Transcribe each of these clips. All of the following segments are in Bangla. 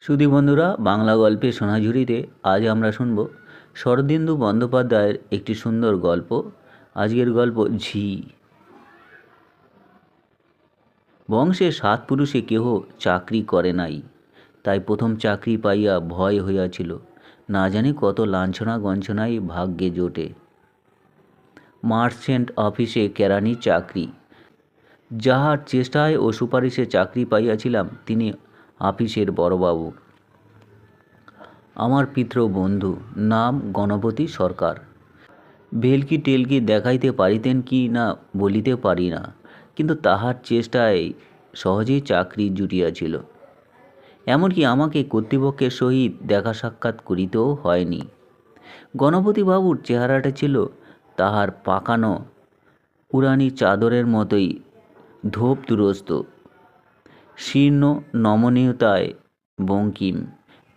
সুধী বন্ধুরা, বাংলা গল্পের সোনাঝুরিতে আজ আমরা শুনব শরদিন্দু বন্দ্যোপাধ্যায়ের একটি সুন্দর গল্প। আজকের গল্প ঝি। বংশে 7 পুরুষে কেহ চাকরি করে নাই, তাই প্রথম চাকরি পাইয়া ভয় হইয়াছিল, না জানি কত লাঞ্ছনা গঞ্ছনাই ভাগ্যে জোটে। মার্চেন্ট অফিসে কেরানির চাকরি। যাহার চেষ্টায় ও সুপারিশে চাকরি পাইয়াছিলাম তিনি অফিসের বড়বাবু, আমার পিতৃ বন্ধু, নাম গণপতি সরকার। ভেলকি টেলকি দেখাইতে পারিতেন কি না বলিতে পারি না, কিন্তু তাহার চেষ্টায় সহজেই চাকরি জুটিয়াছিল। এমনকি আমাকে কর্তৃপক্ষের সহিত দেখা সাক্ষাৎ করিতেও হয়নি। গণপতিবাবুর চেহারাটা ছিল তাহার পাকানো পুরানি চাদরের মতোই ধোপ দুরস্ত, শীর্ণ নমনীয়তায় বঙ্কিম।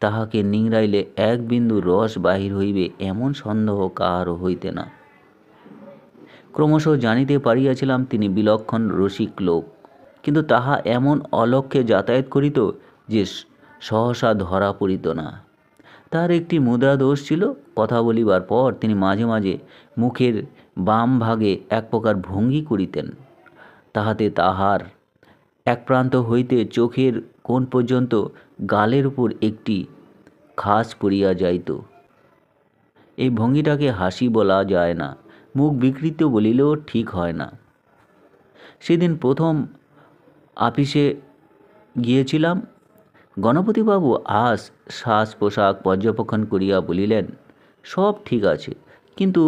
তাহাকে নিংড়াইলে এক বিন্দু রস বাহির হইবে এমন সন্দেহ কাহারও হইতে না। ক্রমশ জানিতে পারিয়াছিলাম তিনি বিলক্ষণ রসিক লোক, কিন্তু তাহা এমন অলক্ষ্যে যাতায়াত করিত যে সহসা ধরা পড়িত না। তার একটি মুদ্রা দোষ ছিল, কথা বলিবার পর তিনি মাঝে মাঝে মুখের বাম ভাগে এক প্রকার ভঙ্গি করিতেন, তাহাতে তাহার এক প্রান্ত হইতে চোখের কোণ পর্যন্ত গালের উপর একটি খাস পড়িয়া যাইত। এই ভঙ্গিটাকে হাসি বলা যায় না, মুখ বিকৃত বলিলেও ঠিক হয় না। সেদিন প্রথম আপিসে গিয়েছিলাম। গণপতিবাবু শ্বাস পোশাক পর্যবেক্ষণ করিয়া বলিলেন, সব ঠিক আছে, কিন্তু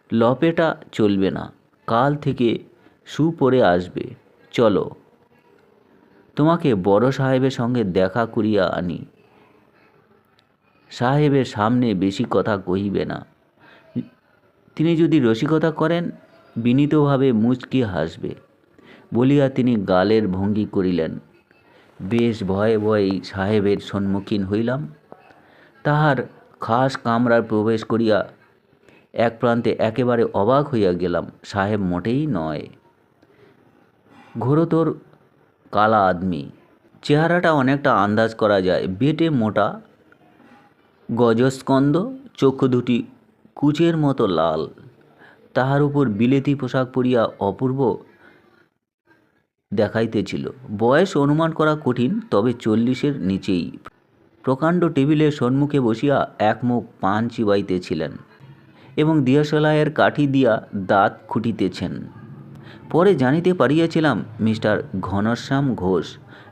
লপেটা চলবে না, কাল থেকে শু পরে আসবে। চলো, তোমাকে বড় সাহেবের সঙ্গে দেখা করিয়া আনি। সাহেবের সামনে বেশি কথা কহিবে না, তিনি যদি রসিকতা করেন বিনীতভাবে মুচকি হাসবে, বলিয়া তিনি গালের ভঙ্গি করিলেন। বেশ ভয়ে ভয়েই সাহেবের সম্মুখীন হইলাম। তাহার খাস কামরায় প্রবেশ করিয়া এক প্রান্তে একেবারে অবাক হইয়া গেলাম। সাহেব মোটেই নয়, ঘোরতর কালা আদমি। চেহারাটা অনেকটা আন্দাজ করা যায়, বেটে মোটা, গজস্কন্দ, চক্ষু দুটি কুচের মতো লাল। তাহার উপর বিলেতি পোশাক পরিয়া অপূর্ব দেখাইতেছিল। বয়স অনুমান করা কঠিন, তবে 40-এর নিচেই। প্রকাণ্ড টেবিলের সম্মুখে বসিয়া এক মুখ পান চিবাইতেছিলেন এবং দিয়াশলাইয়ের কাঠি দিয়া দাঁত খুঁটিতেছেন। পরে জানিতে পারিয়াছিলাম মিস্টার ঘনশ্যাম ঘোষ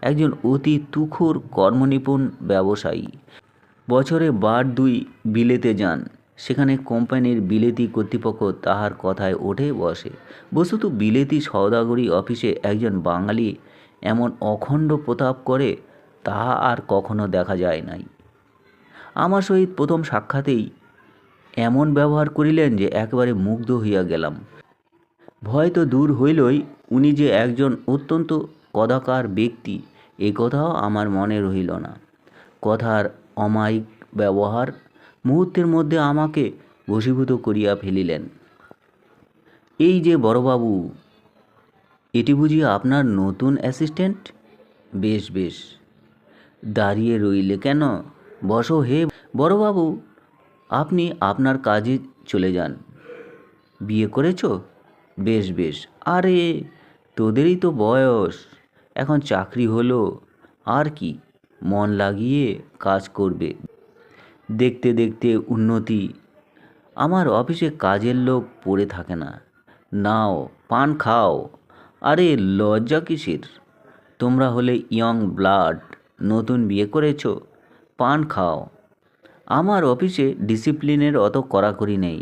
একজন অতি তুখোর কর্মনিপুণ ব্যবসায়ী। বছরে বার 2 বিলেতে যান, সেখানে কোম্পানির বিলেতি কর্তৃপক্ষ তাহার কথায় ওঠে বসে। বস্তুত বিলেতি সওদাগরি অফিসে একজন বাঙালি এমন অখণ্ড প্রতাপ করে তাহা আর কখনো দেখা যায় নাই। আমার সহিত প্রথম সাক্ষাতেই এমন ব্যবহার করিলেন যে একেবারে মুগ্ধ হইয়া গেলাম। ভয় তো দূর হইলই, উনি যে একজন অত্যন্ত কদাকার ব্যক্তি এ কথাও আমার মনে রহিল না। কথার অমায়িক ব্যবহার মুহূর্তের মধ্যে আমাকে বশীভূত করিয়া ফেলিলেন। এই যে বড়বাবু, এটি বুঝি আপনার নতুন অ্যাসিস্ট্যান্ট? বেশ বেশ, দাঁড়িয়ে রইলে কেন, বসো হে বড়বাবু। আপনি আপনার কাজে চলে যান। বিয়ে করেছ? বেশ বেশ। আরে, তোদেরই তো বয়স, এখন চাকরি হলো, আর কি, মন লাগিয়ে কাজ করবে, দেখতে দেখতে উন্নতি। আমার অফিসে কাজের লোক পড়ে থাকে না। নাও, পান খাও। আরে লজ্জা কিসের, তোমরা হলে ইয়ং ব্লাড, নতুন বিয়ে করেছ, পান খাও। আমার অফিসে ডিসিপ্লিনের অত কড়াকড়ি নেই।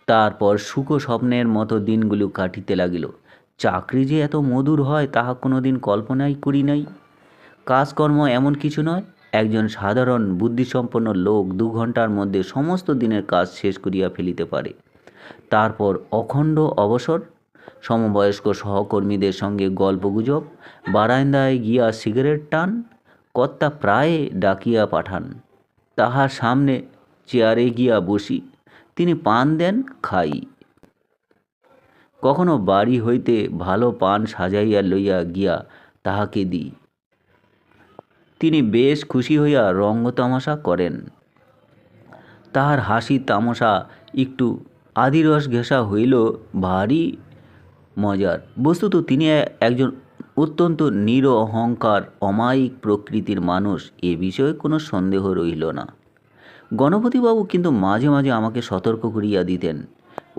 তারপর সুখ স্বপ্নের মতো দিনগুলো কাটিতে লাগিল। চাকরি যে এত মধুর হয় তাহা কোনো দিন কল্পনাই করি নাই। কাজকর্ম এমন কিছু নয়, একজন সাধারণ বুদ্ধিসম্পন্ন লোক 2 ঘন্টার মধ্যে সমস্ত দিনের কাজ শেষ করিয়া ফেলিতে পারে। তারপর অখণ্ড অবসর, সমবয়স্ক সহকর্মীদের সঙ্গে গল্পগুজব, বারান্দায় গিয়া সিগারেট টান, কর্তা প্রায় ডাকিয়া পাঠান, তাহার সামনে চেয়ারে গিয়া বসি, তিনি পান দেন, খাই। কখনো বাড়ি হইতে ভালো পান সাজাইয়া লইয়া গিয়া তাহাকে দিই। তিনি বেশ খুশি হইয়া রঙ্গতামাশা করেন। তাহার হাসি তামাশা একটু আদিরস ঘেঁষা হইল, ভারী মজার। বস্তুত তিনি একজন অত্যন্ত নিরহংকার অমায়িক প্রকৃতির মানুষ, এ বিষয়ে কোনো সন্দেহ রহিল না। গণপতিবাবু কিন্তু মাঝে মাঝে আমাকে সতর্ক করিয়া দিতেন,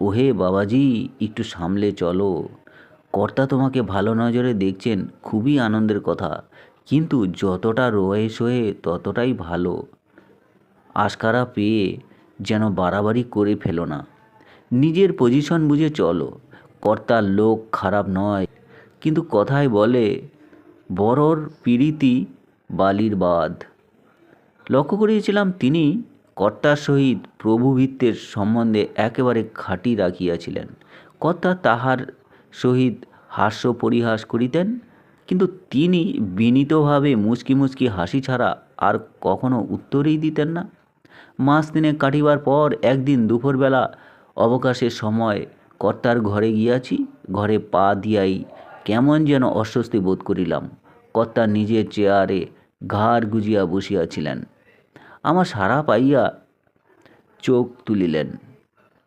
ওহে বাবাজি, একটু সামলে চলো, কর্তা তোমাকে ভালো নজরে দেখছেন, খুবই আনন্দের কথা, কিন্তু যতটা রয়ে সয়ে ততটাই ভালো, আশকারা পেয়ে যেন বাড়াবাড়ি করে ফেলো না, নিজের পজিশন বুঝে চলো, কর্তার লোক খারাপ নয়, কিন্তু কথায় বলে বড়র পিরিতি বালির বাঁধ। লক্ষ্য করিয়েছিলাম তিনি কর্তার সহিত প্রভুভৃত্যের সম্বন্ধে একেবারে খাঁটি রাখিয়াছিলেন। কর্তা তাহার সহিত হাস্য পরিহাস করিতেন, কিন্তু তিনি বিনীতভাবে মুচকি মুচকি হাসি ছাড়া আর কখনো উত্তরই দিতেন না। মাস দিনে কাটিবার পর একদিন দুপুরবেলা অবকাশের সময় কর্তার ঘরে গিয়াছি। ঘরে পা দিয়াই কেমন যেন অস্বস্তি বোধ করিলাম। কর্তা নিজের চেয়ারে ঘাড় গুজিয়া বসিয়াছিলেন। আমার সাড়া পাইয়া চোখ তুলিলেন।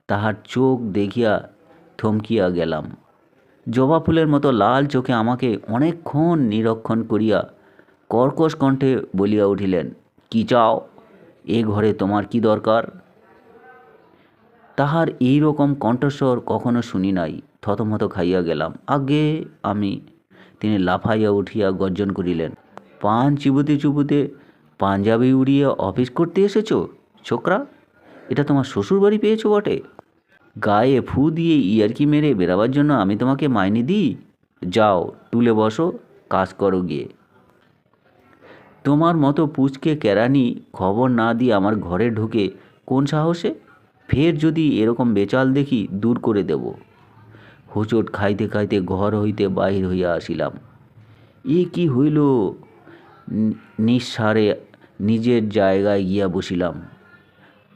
তাহার চোখ দেখিয়া থমকিয়া গেলাম। জবা ফুলের মতো লাল চোখে আমাকে অনেকক্ষণ নিরীক্ষণ করিয়া কর্কশ কণ্ঠে বলিয়া উঠিলেন, কি চাও? এ ঘরে তোমার কি দরকার? তাহার এই রকম কণ্ঠস্বর কখনো শুনি নাই। থতমত খাইয়া গেলাম। আগে আমি। তিনি লাফাইয়া উঠিয়া গর্জন করিলেন, পান চিবুতে চিবুতে পাঞ্জাবি উড়িয়ে অফিস করতে এসেছো ছোকরা? এটা তোমার শ্বশুর বাড়ি পেয়েছো বটে? গায়ে ফু দিয়ে ইয়ার্কি মেরে বেরাবার জন্য আমি তোমাকে মাইনে দিই? যাও টুলে বসো, কাজ করো গিয়ে। তোমার মতো পুচকে কেরানি খবর না দিয়ে আমার ঘরে ঢুকে কোন সাহসে? ফের যদি এরকম বেচাল দেখি দূর করে দেব। হোঁচট খাইতে খাইতে ঘর হইতে বাহির হইয়া আসিলাম। এ কি হইল? নিঃসারে নিজের জায়গায় গিয়া বসিলাম।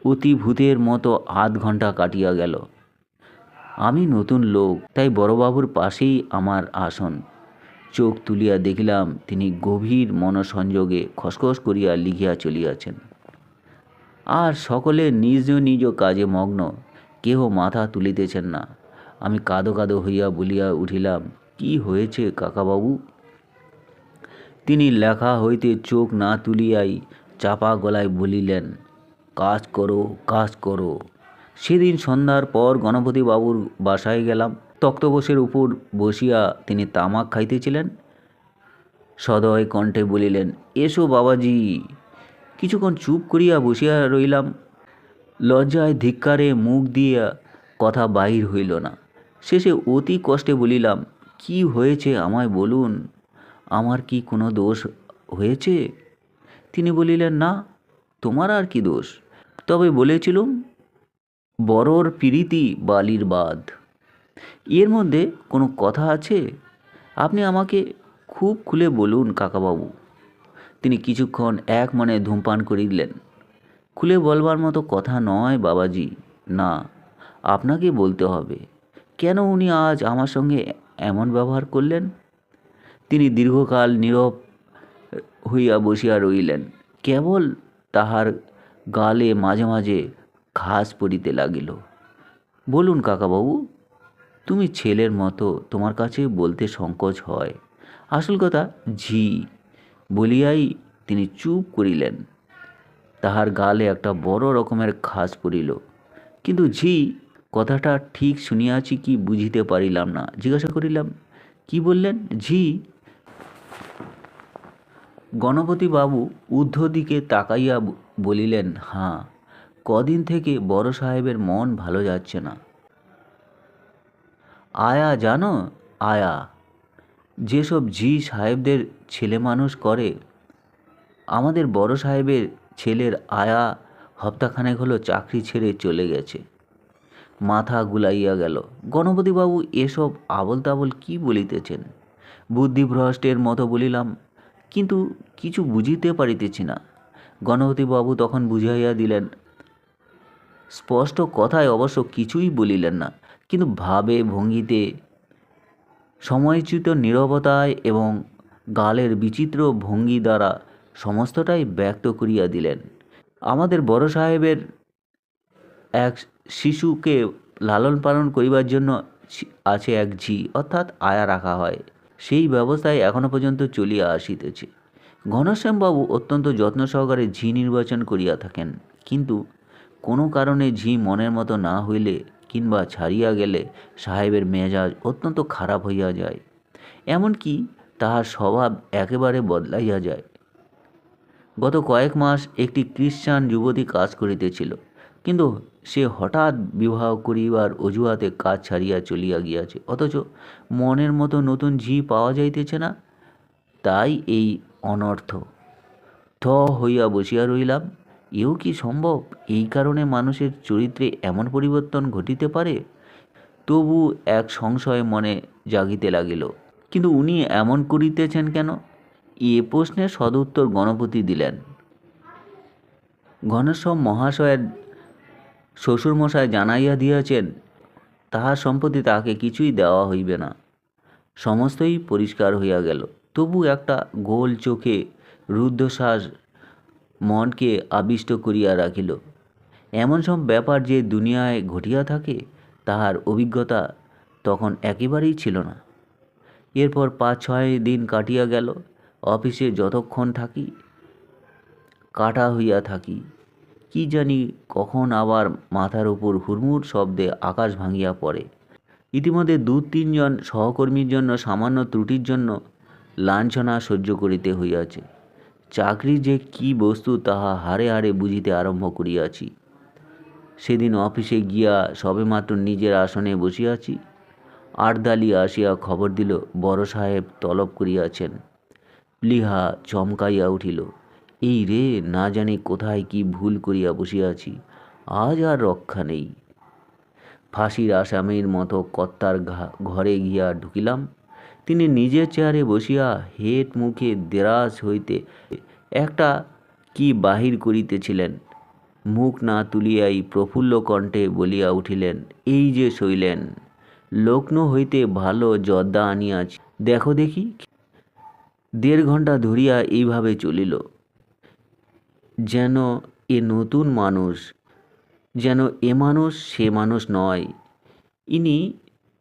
অতি ভূতের মতো আধ ঘন্টা কাটিয়া গেল। আমি নতুন লোক, তাই বড়বাবুর পাশেই আমার আসন। চোখ তুলিয়া দেখিলাম তিনি গভীর মনসংযোগে খসখস করিয়া লিখিয়া চলিয়াছেন। আর সকলে নিজ নিজ কাজে মগ্ন, কেহ মাথা তুলিতেছেন না। আমি কাঁদো কাঁদো হইয়া বলিয়া উঠিলাম, কি হয়েছে কাকাবাবু? তিনি লেখা হইতে চোখ না তুলিয়াই চাপা গলায় বলিলেন, কাজ করো, কাজ করো। সেদিন সন্ধ্যার পর গণপতিবাবুর বাসায় গেলাম। তক্তপোষের উপর বসিয়া তিনি তামাক খাইতেছিলেন। সদয় কণ্ঠে বলিলেন, এসো বাবাজি। কিছুক্ষণ চুপ করিয়া বসিয়া রইলাম। লজ্জায় ধিক্কারে মুখ দিয়া কথা বাহির হইল না। শেষে অতি কষ্টে বলিলাম, কি হয়েছে আমায় বলুন, আমার কি কোনো দোষ হয়েছে? তিনি বলিলেন, না, তোমার আর কি দোষ, তবে বলেছিলুম বড়র পিরিতি বালির বাঁধ, এর মধ্যে কোনো কথা আছে? আপনি আমাকে খুব খুলে বলুন কাকাবাবু। তিনি কিছুক্ষণ এক মনে ধূমপান করিলেন। খুলে বলবার মতো কথা নয় বাবাজি, না, আপনাকে বলতে হবে। কেন উনি আজ আমার সঙ্গে এমন ব্যবহার করলেন? তিনি দীর্ঘকাল নীরব হইয়া বসিয়া রইলেন। কেবল তাহার গালে মাঝে মাঝে ঘাস পড়িতে লাগিল। বলুন কাকাবাবু, তুমি ছেলের মতো, তোমার কাছে বলতে সংকোচ হয়। আসল কথা ঝি বলিয়াই তিনি চুপ করিলেন। তাহার গালে একটা বড় রকমের ঘাস পড়িল, কিন্তু ঝি কথাটা ঠিক শুনিয়াছি কি বুঝিতে পারিলাম না। জিজ্ঞাসা করিলাম, কি বললেন ঝি? গণপতিবাবু ঊর্ধ্ব দিকে তাকাইয়া বলিলেন, হাঁ, কদিন থেকে বড় সাহেবের মন ভালো যাচ্ছে না। আয়া জানো, আয়া, যেসব ঝি সাহেবদের ছেলে মানুষ করে, আমাদের বড় সাহেবের ছেলের আয়া হপ্তাখানেক হলো চাকরি ছেড়ে চলে গেছে। মাথা গুলাইয়া গেল। গণপতিবাবু এসব আবল তাবল কি বলিতেছেন? বুদ্ধিভ্রষ্টের মতো বলিলাম, কিন্তু কিছু বুঝিতে পারিতেছি না। গণপতিবাবু তখন বুঝাইয়া দিলেন। স্পষ্ট কথায় অবশ্য কিছুই বলিলেন না, কিন্তু ভাবে ভঙ্গিতে, সময়চ্যুত নীরবতায় এবং গালের বিচিত্র ভঙ্গি দ্বারা সমস্তটাই ব্যক্ত করিয়া দিলেন। আমাদের বড় সাহেবের এক শিশুকে লালন পালন করিবার জন্য আছে এক ঝি অর্থাৎ আয়া রাখা হয়, সেই ব্যবস্থায় এখনও পর্যন্ত চলিয়া আসিতেছে। ঘনশ্যামবাবু অত্যন্ত যত্ন সহকারে ঝি নির্বাচন করিয়া থাকেন, কিন্তু কোনো কারণে ঝি মনের মতো না হইলে কিংবা ছাড়িয়া গেলে সাহেবের মেজাজ অত্যন্ত খারাপ হইয়া যায়, এমনকি তাহার স্বভাব একেবারে বদলাইয়া যায়। গত কয়েক মাস একটি খ্রিস্টান যুবতী কাজ করিতেছিল, কিন্তু সে হঠাৎ বিবাহ করিবার অজুহাতে কাজ ছাড়িয়া চলিয়া গিয়াছে, অথচ মনের মতো নতুন ঝি পাওয়া যাইতেছে না। তাই এই অনর্থ। থ হইয়া বসিয়া রহিলাম। এও কি সম্ভব? এই কারণে মানুষের চরিত্রে এমন পরিবর্তন ঘটিতে পারে? তবু এক সংশয় মনে জাগিতে লাগিল, কিন্তু উনি এমন করিতেছেন কেন? এ প্রশ্নের সদুত্তর গণপতি দিলেন। ঘনশ্যাম মহাশয়ের শ্বশুরমশাই জানাইয়া দিয়াছেন, তাহার সম্পত্তি তাহাকে কিছুই দেওয়া হইবে না। সমস্তই পরিষ্কার হইয়া গেল। তবু একটা গোল চোখে রুদ্ধশ্বাস মনকে আবিষ্ট করিয়া রাখিল। এমন সব ব্যাপার যে দুনিয়ায় ঘটিয়া থাকে, তাহার অভিজ্ঞতা তখন একেবারেই ছিল না। এরপর 5-6 দিন কাটিয়া গেল। অফিসে যতক্ষণ থাকি কাটা হইয়া থাকি। কি জানি কখন আবার মাথার উপর হুড়মুড় শব্দে আকাশ ভাঙিয়া পড়ে। ইতিমধ্যে 2-3 জন সহকর্মীর জন্য সামান্য ত্রুটির জন্য লাঞ্ছনা সহ্য করিতে হইয়াছে। চাকরি যে কি বস্তু তাহা হাড়ে হাড়ে বুঝিতে আরম্ভ করিয়াছি। সেদিন অফিসে গিয়া সবেমাত্র নিজের আসনে বসিয়াছি, আর্দালি আসিয়া খবর দিল বড় সাহেব তলব করিয়াছেন। প্লীহা চমকাইয়া উঠিল। এই রে, না জানি কোথায় কি ভুল করিয়া বসিয়াছি, আজ আর রক্ষা নেই। ফাঁসির আসামির মতো কর্তার ঘরে গিয়া ঢুকিলাম। তিনি নিজের চেয়ারে বসিয়া হেঁট মুখে দেরাজ হইতে একটা কি বাহির করিতেছিলেন। মুখ না তুলিয়াই প্রফুল্ল কণ্ঠে বলিয়া উঠিলেন, এই যে শৈলেন, লক্ষ্ণৌ হইতে ভালো জর্দা আনিয়াছি, দেখো দেখি। 1.5 ঘণ্টা ধরিয়া এইভাবে চলিল। যেন এ নতুন মানুষ, যেন এ মানুষ সে মানুষ নয়। ইনি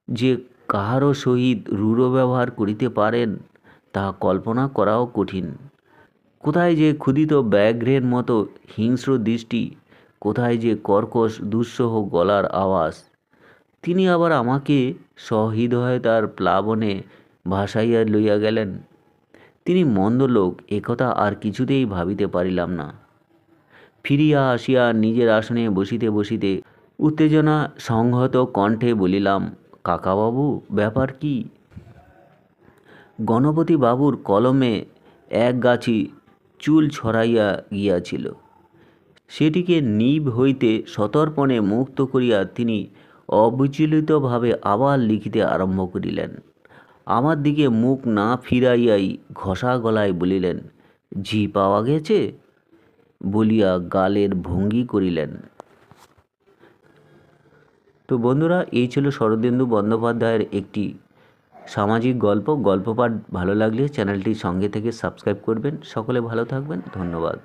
যে কাহারও সহিত রূঢ় ব্যবহার করিতে পারেন, তাহা কল্পনা করাও কঠিন। কোথায় যে ক্ষুধিত ব্যাঘ্রের মতো হিংস্র দৃষ্টি, কোথায় যে কর্কশ দুঃসহ গলার আওয়াজ। তিনি আবার আমাকে সহৃদয়তার প্লাবনে ভাসাইয়া লইয়া গেলেন। তিনি মন্দ লোক একথা আর কিছুতেই ভাবিতে পারিলাম না। ফিরিয়া আসিয়া নিজের আসনে বসিতে বসিতে উত্তেজনা সংহত কণ্ঠে বলিলাম, কাকাবাবু, ব্যাপার কি? গণপতি বাবুর কলমে এক গাছি চুল ছড়াইয়া গিয়াছিল, সেটিকে নিব হইতে সতর্পণে মুক্ত করিয়া তিনি অবিচলিতভাবে আবার লিখিতে আরম্ভ করিলেন। আমার দিকে মুখ না ফিরাইয়াই ঘষা গলায় বলিলেন, ঝি পাওয়া গেছে বলিয়া গালের ভঙ্গি করিলেন। তো বন্ধুরা, এই ছিল শরদিন্দু বন্দ্যোপাধ্যায়ের একটি সামাজিক গল্প পাঠ। ভালো লাগলে চ্যানেলটির সঙ্গে থেকে সাবস্ক্রাইব করবেন। সকলে ভালো থাকবেন। ধন্যবাদ।